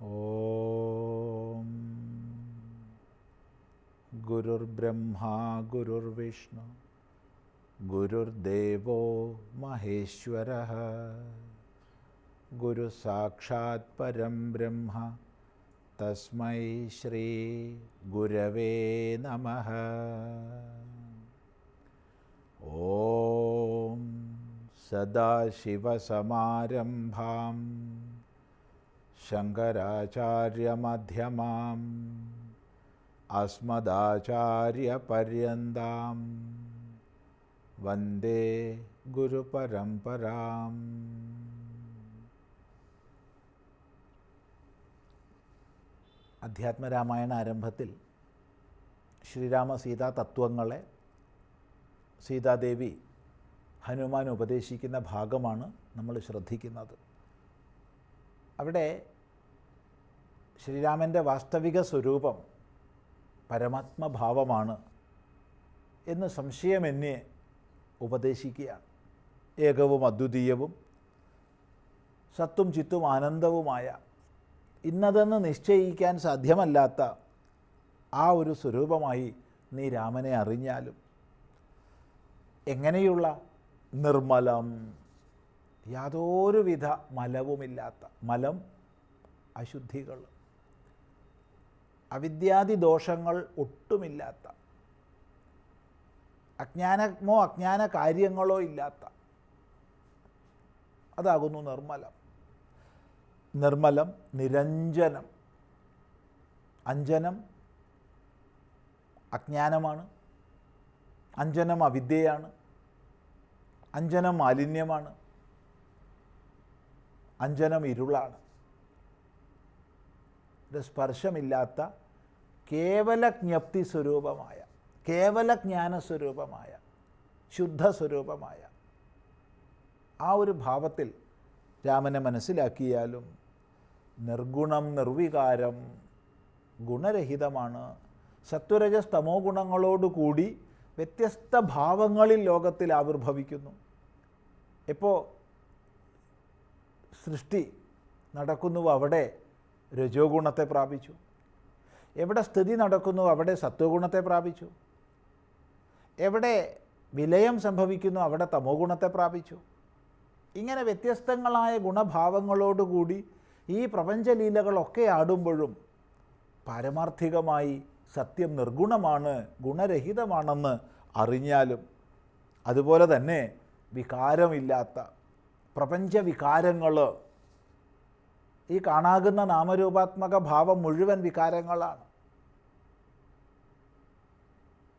ഓം ഗുരുർബ്രഹ്മാ ഗുരുർവിഷ്ണു ഗുരുർദേവോ മഹേശ്വരഃ ഗുരു സാക്ഷാത് പരം ബ്രഹ്മ തസ്മൈ ശ്രീ ഗുരവേ നമഃ. ഓം സദാശിവസമാരംഭാം ശങ്കരാചാര്യമധ്യമാം അസ്മദാചാര്യപര്യന്താം വന്ദേ ഗുരുപരമ്പരാം. അധ്യാത്മരാമായണ ആരംഭത്തിൽ ശ്രീരാമ-സീതാ തത്വങ്ങളെ സീതാദേവി ഹനുമാൻ ഉപദേശിക്കുന്ന ഭാഗമാണ് നമ്മൾ ശ്രദ്ധിക്കുന്നത്. അവിടെ ശ്രീരാമൻ്റെ വാസ്തവിക സ്വരൂപം പരമാത്മഭാവമാണ് എന്ന് സംശയമെന്നേ ഉപദേശിക്കുകയാണ്. ഏകവും അദ്വിതീയവും സത്തും ചിത്തും ആനന്ദവുമായ ഇന്നതെന്ന് നിശ്ചയിക്കാൻ സാധ്യമല്ലാത്ത ആ ഒരു സ്വരൂപമായി നീ രാമനെ അറിഞ്ഞാലും എങ്ങനെയുള്ള നിർമ്മലം, യാതൊരുവിധ മലവുമില്ലാത്ത, മലം അശുദ്ധികൾ, അവിദ്യാദി ദോഷങ്ങൾ ഒട്ടുമില്ലാത്ത, അജ്ഞാനമോ അജ്ഞാന കാര്യങ്ങളോ ഇല്ലാത്ത, അതാകുന്നു നിർമ്മലം. നിർമ്മലം, നിരഞ്ജനം. അഞ്ജനം അജ്ഞാനമാണ്, അഞ്ജനം അവിദ്യയാണ്, അഞ്ജനം മാലിന്യമാണ്, അഞ്ജനം ഇരുളാണ്. ഇത് സ്പർശമില്ലാത്ത കേവല ജ്ഞപ്തി സ്വരൂപമായ, കേവല ജ്ഞാനസ്വരൂപമായ, ശുദ്ധസ്വരൂപമായ ആ ഒരു ഭാവത്തിൽ രാമനെ മനസ്സിലാക്കിയാലും നിർഗുണം, നിർവികാരം, ഗുണരഹിതമാണ്. സത്വരജസ് തമോ ഗുണങ്ങളോടുകൂടി വ്യത്യസ്ത ഭാവങ്ങളിൽ ലോകത്തിൽ ആവിർഭവിക്കുന്നു. ഇപ്പോൾ സൃഷ്ടി നടക്കുന്നു അവിടെ രജോ ഗുണത്തെ പ്രാപിച്ചു, എവിടെ സ്ഥിതി നടക്കുന്നു അവിടെ സത്വഗുണത്തെ പ്രാപിച്ചു, എവിടെ വിലയം സംഭവിക്കുന്നു അവിടെ തമോ ഗുണത്തെ പ്രാപിച്ചു. ഇങ്ങനെ വ്യത്യസ്തങ്ങളായ ഗുണഭാവങ്ങളോടുകൂടി ഈ പ്രപഞ്ചലീലകളൊക്കെ ആടുമ്പോഴും പാരമാർത്ഥികമായി സത്യം നിർഗുണമാണ്, ഗുണരഹിതമാണെന്ന് അറിഞ്ഞാലും, അതുപോലെ തന്നെ വികാരമില്ലാത്ത പ്രപഞ്ചവികാരങ്ങൾ, ഈ കാണാകുന്ന നാമരൂപാത്മക ഭാവം മുഴുവൻ വികാരങ്ങളാണ്.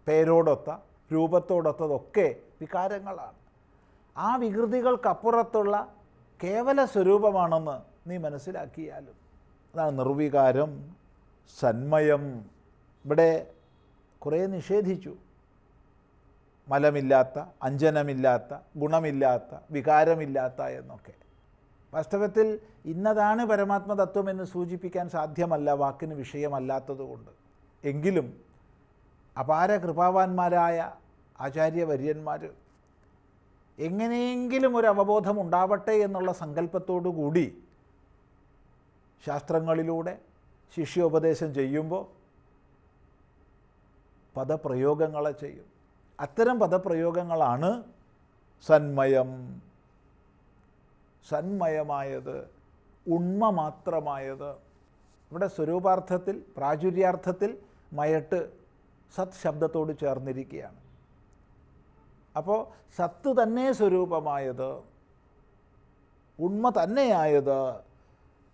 പേരോടൊത്ത രൂപത്തോടൊത്തതൊക്കെ വികാരങ്ങളാണ്. ആ വികൃതികൾക്കപ്പുറത്തുള്ള കേവല സ്വരൂപമാണെന്ന് നീ മനസ്സിലാക്കിയാലും അതാണ് നിർവികാരം, സന്മയം. ഇവിടെ കുറേ നിഷേധിച്ചു. മലമില്ലാത്ത, അഞ്ജനമില്ലാത്ത, ഗുണമില്ലാത്ത, വികാരമില്ലാത്ത എന്നൊക്കെ. വാസ്തവത്തിൽ ഇന്നതാണ് പരമാത്മതത്വം എന്ന് സൂചിപ്പിക്കാൻ സാധ്യമല്ല, വാക്കിന് വിഷയമല്ലാത്തതുകൊണ്ട്. എങ്കിലും അപാര കൃപാവാന്മാരായ ആചാര്യവര്യന്മാർ എങ്ങനെയെങ്കിലും ഒരു അവബോധം ഉണ്ടാവട്ടെ എന്നുള്ള സങ്കല്പത്തോടു കൂടി ശാസ്ത്രങ്ങളിലൂടെ ശിഷ്യോപദേശം ചെയ്യുമ്പോൾ പദപ്രയോഗങ്ങളെ ചെയ്യും. അത്തരം പദപ്രയോഗങ്ങളാണ് സന്മയം, സന്മയമായത്, ഉണ്മ മാത്രമായത്. ഇവിടെ സ്വരൂപാർത്ഥത്തിൽ, പ്രാചുര്യാർത്ഥത്തിൽ മയട്ട് സത് ശബ്ദത്തോട് ചേർന്നിരിക്കുകയാണ്. അപ്പോൾ സത്ത് തന്നെ സ്വരൂപമായത്, ഉണ്മ തന്നെയായത്,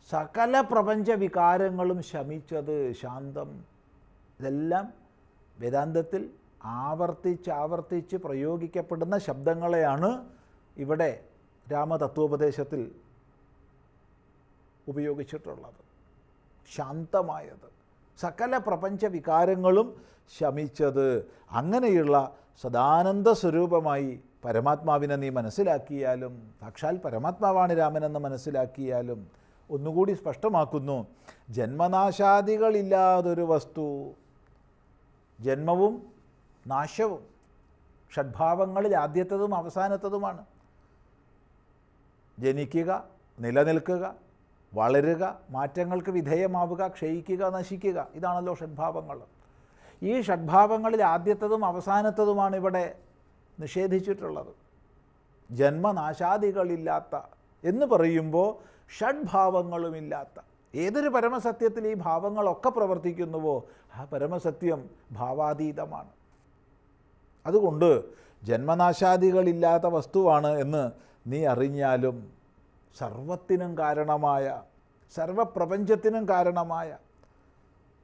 സകല പ്രപഞ്ച വികാരങ്ങളും ശമിച്ചത്, ശാന്തം. ഇതെല്ലാം വേദാന്തത്തിൽ ആവർത്തിച്ച് പ്രയോഗിക്കപ്പെടുന്ന ശബ്ദങ്ങളെയാണ് ഇവിടെ രാമതത്വോപദേശത്തിൽ ഉപയോഗിച്ചിട്ടുള്ളത്. ശാന്തമായത്, സകല പ്രപഞ്ച വികാരങ്ങളും ശമിച്ചത്. അങ്ങനെയുള്ള സദാനന്ദ സ്വരൂപമായി പരമാത്മാവിനെ നീ മനസ്സിലാക്കിയാലും, സാക്ഷാൽ പരമാത്മാവാണ് രാമനെന്ന് മനസ്സിലാക്കിയാലും, ഒന്നുകൂടി സ്പഷ്ടമാക്കുന്നു, ജന്മനാശാദികളില്ലാതൊരു വസ്തു, ജന്മവും നാശവും ഷഡ്ഭാവങ്ങളിൽ ആദ്യത്തതും അവസാനത്തതുമാണ്. ജനിക്കുക, നിലനിൽക്കുക, വളരുക, മാറ്റങ്ങൾക്ക് വിധേയമാവുക, ക്ഷയിക്കുക, നശിക്കുക. ഇതാണല്ലോ ഷഡ്ഭാവങ്ങൾ. ഈ ഷഡ്ഭാവങ്ങളിൽ ആദ്യത്തതും അവസാനത്തതുമാണ് ഇവിടെ നിഷേധിച്ചിട്ടുള്ളത്. ജന്മനാശാദികളില്ലാത്ത എന്ന് പറയുമ്പോൾ ഷഡ്ഭാവങ്ങളുമില്ലാത്ത ഏതൊരു പരമസത്യത്തിൽ ഈ ഭാവങ്ങളൊക്കെ പ്രവർത്തിക്കുന്നുവോ ആ പരമസത്യം ഭാവാതീതമാണ്. അതുകൊണ്ട് ജന്മനാശാദികളില്ലാത്ത വസ്തുവാണ് എന്ന് നീ അറിഞ്ഞാലും സർവത്തിനും കാരണമായ, സർവപ്രപഞ്ചത്തിനും കാരണമായ,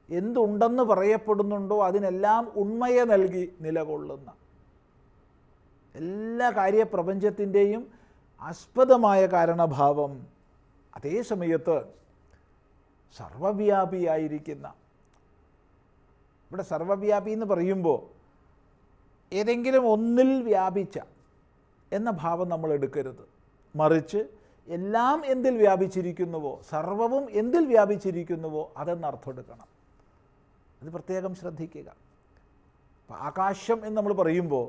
എന്തുണ്ടെന്ന് പറയപ്പെടുന്നുണ്ടോ അതിനെല്ലാം ഉണ്മയെ നൽകി നിലകൊള്ളുന്ന, എല്ലാ കാര്യപ്രപഞ്ചത്തിൻ്റെയും ആസ്പദമായ കാരണഭാവം, അതേ സമയത്ത് സർവവ്യാപിയായിരിക്കുന്ന, ഇവിടെ സർവവ്യാപി എന്ന് പറയുമ്പോൾ ഏതെങ്കിലും ഒന്നിൽ വ്യാപിച്ച എന്ന ഭാവം നമ്മൾ എടുക്കരുത്. മറിച്ച് എല്ലാം എന്തിൽ വ്യാപിച്ചിരിക്കുന്നുവോ, സർവവും എന്തിൽ വ്യാപിച്ചിരിക്കുന്നുവോ അതെന്നർത്ഥം എടുക്കണം. അത് പ്രത്യേകം ശ്രദ്ധിക്കുക. അപ്പം ആകാശം എന്ന് നമ്മൾ പറയുമ്പോൾ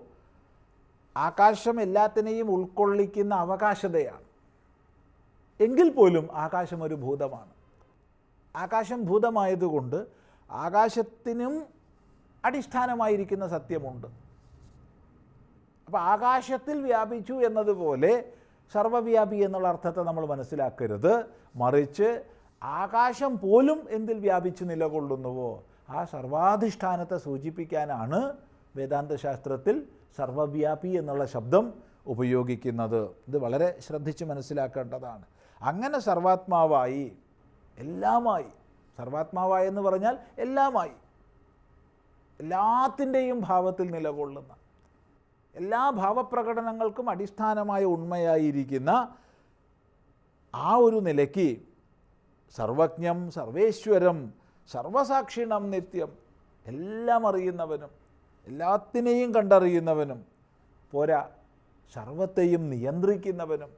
ആകാശം എല്ലാത്തിനെയും ഉൾക്കൊള്ളിക്കുന്ന അവകാശതയാണ്. എങ്കിൽ പോലും ആകാശം ഒരു ഭൂതമാണ്. ആകാശം ഭൂതമായതുകൊണ്ട് ആകാശത്തിനും അടിസ്ഥാനമായിരിക്കുന്ന സത്യമുണ്ട്. അപ്പോൾ ആകാശത്തിൽ വ്യാപിച്ചു എന്നതുപോലെ സർവവ്യാപി എന്നുള്ള അർത്ഥത്തെ നമ്മൾ മനസ്സിലാക്കരുത്. മറിച്ച് ആകാശം പോലും എന്തിൽ വ്യാപിച്ച് നിലകൊള്ളുന്നുവോ ആ സർവാധിഷ്ഠാനത്തെ സൂചിപ്പിക്കാനാണ് വേദാന്തശാസ്ത്രത്തിൽ സർവവ്യാപി എന്നുള്ള ശബ്ദം ഉപയോഗിക്കുന്നത്. ഇത് വളരെ ശ്രദ്ധിച്ച് മനസ്സിലാക്കേണ്ടതാണ്. അങ്ങനെ സർവാത്മാവായി, എല്ലാമായി, സർവാത്മാവായി എന്ന് പറഞ്ഞാൽ എല്ലാമായി, എല്ലാത്തിൻ്റെയും ഭാവത്തിൽ നിലകൊള്ളുന്ന, എല്ലാ ഭാവപ്രകടനങ്ങൾക്കും അടിസ്ഥാനമായ ഉണ്മയായിരിക്കുന്ന ആ ഒരു നിലയ്ക്ക് സർവജ്ഞം, സർവേശ്വരം, സർവസാക്ഷിണം നിത്യം, എല്ലാം അറിയുന്നവനും എല്ലാത്തിനെയും കണ്ടറിയുന്നവനും പോരാ സർവത്തെയും നിയന്ത്രിക്കുന്നവനും,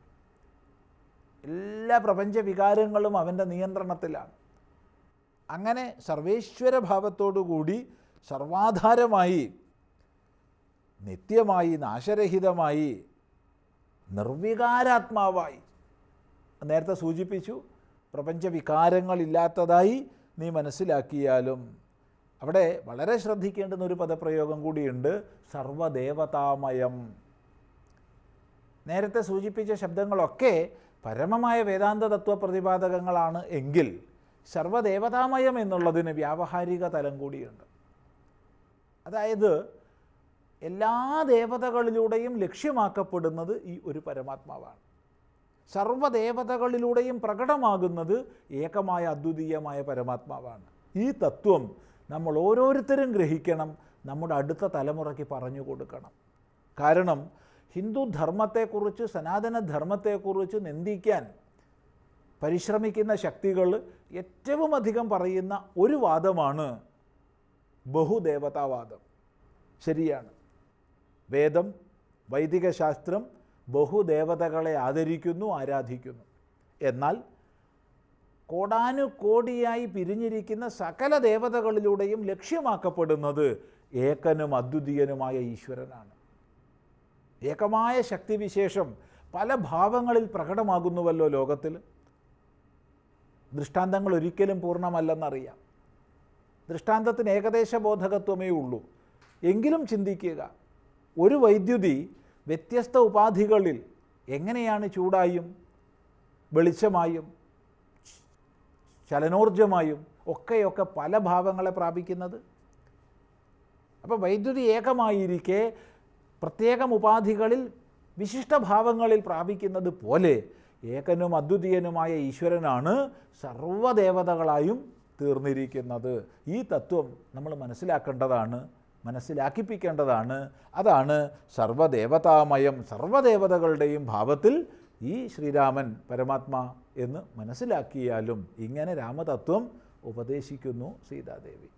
എല്ലാ പ്രപഞ്ച വികാരങ്ങളും അവൻ്റെ നിയന്ത്രണത്തിലാണ്. അങ്ങനെ സർവേശ്വര ഭാവത്തോടുകൂടി സർവാധാരമായി, നിത്യമായി, നാശരഹിതമായി, നിർവികാരാത്മാവായി, നേരത്തെ സൂചിപ്പിച്ചു, പ്രപഞ്ചവികാരങ്ങളില്ലാത്തതായി നീ മനസ്സിലാക്കിയാലും അവിടെ വളരെ ശ്രദ്ധിക്കേണ്ടുന്ന ഒരു പദപ്രയോഗം കൂടിയുണ്ട്, സർവദേവതാമയം. നേരത്തെ സൂചിപ്പിച്ച ശബ്ദങ്ങളൊക്കെ പരമമായ വേദാന്ത തത്വപ്രതിപാദകങ്ങളാണ് എങ്കിൽ സർവദേവതാമയം എന്നുള്ളതിന് വ്യാവഹാരിക തലം കൂടിയുണ്ട്. അതായത് എല്ലാ ദേവതകളിലൂടെയും ലക്ഷ്യമാക്കപ്പെടുന്നത് ഈ ഒരു പരമാത്മാവാണ്. സർവദേവതകളിലൂടെയും പ്രകടമാകുന്നത് ഏകമായ അദ്വിതീയമായ പരമാത്മാവാണ്. ഈ തത്വം നമ്മൾ ഓരോരുത്തരും ഗ്രഹിക്കണം, നമ്മുടെ അടുത്ത തലമുറയ്ക്ക് പറഞ്ഞു കൊടുക്കണം. കാരണം ഹിന്ദു ധർമ്മത്തെക്കുറിച്ച്, സനാതനധർമ്മത്തെക്കുറിച്ച് നിന്ദിക്കാൻ പരിശ്രമിക്കുന്ന ശക്തികൾ ഏറ്റവും അധികം പറയുന്ന ഒരു വാദമാണ് ബഹുദേവതാവാദം. ശരിയാണ്, വേദം, വൈദിക ശാസ്ത്രം ബഹുദേവതകളെ ആദരിക്കുന്നു, ആരാധിക്കുന്നു. എന്നാൽ കോടാനുകോടിയായി പിരിഞ്ഞിരിക്കുന്ന സകല ദേവതകളിലൂടെയും ലക്ഷ്യമാക്കപ്പെടുന്നത് ഏകനും അദ്വിതീയനുമായ ഈശ്വരനാണ്. ഏകമായ ശക്തിവിശേഷം പല ഭാവങ്ങളിൽ പ്രകടമാകുന്നുവല്ലോ ലോകത്തിൽ. ദൃഷ്ടാന്തങ്ങൾ ഒരിക്കലും പൂർണ്ണമല്ലെന്നറിയാം. ദൃഷ്ടാന്തത്തിന് ഏകദേശ ബോധകത്വമേ ഉള്ളൂ. എങ്കിലും ചിന്തിക്കുക, ഒരു വൈദ്യുതി വ്യത്യസ്ത ഉപാധികളിൽ എങ്ങനെയാണ് ചൂടായും വെളിച്ചമായും ചലനോർജ്ജമായും ഒക്കെയൊക്കെ പല ഭാവങ്ങളെ പ്രാപിക്കുന്നത്? അപ്പോൾ വൈദ്യുതി ഏകമായിരിക്കെ പ്രത്യേകം ഉപാധികളിൽ വിശിഷ്ടഭാവങ്ങളിൽ പ്രാപിക്കുന്നത് പോലെ ഏകനും അദ്വിതീയനുമായ ഈശ്വരനാണ് സർവ്വദേവതകളായും തീർന്നിരിക്കുന്നത്. ഈ തത്വം നമ്മൾ മനസ്സിലാക്കേണ്ടതാണ്, മനസ്സിലാക്കിപ്പിക്കേണ്ടതാണ്. അതാണ് സർവദേവതാമയം, സർവദേവതകളുടെയും ഭാവത്തിൽ ഈ ശ്രീരാമൻ പരമാത്മാ എന്ന് മനസ്സിലാക്കിയാലും ഇങ്ങനെ രാമതത്വം ഉപദേശിക്കുന്നു സീതാദേവി.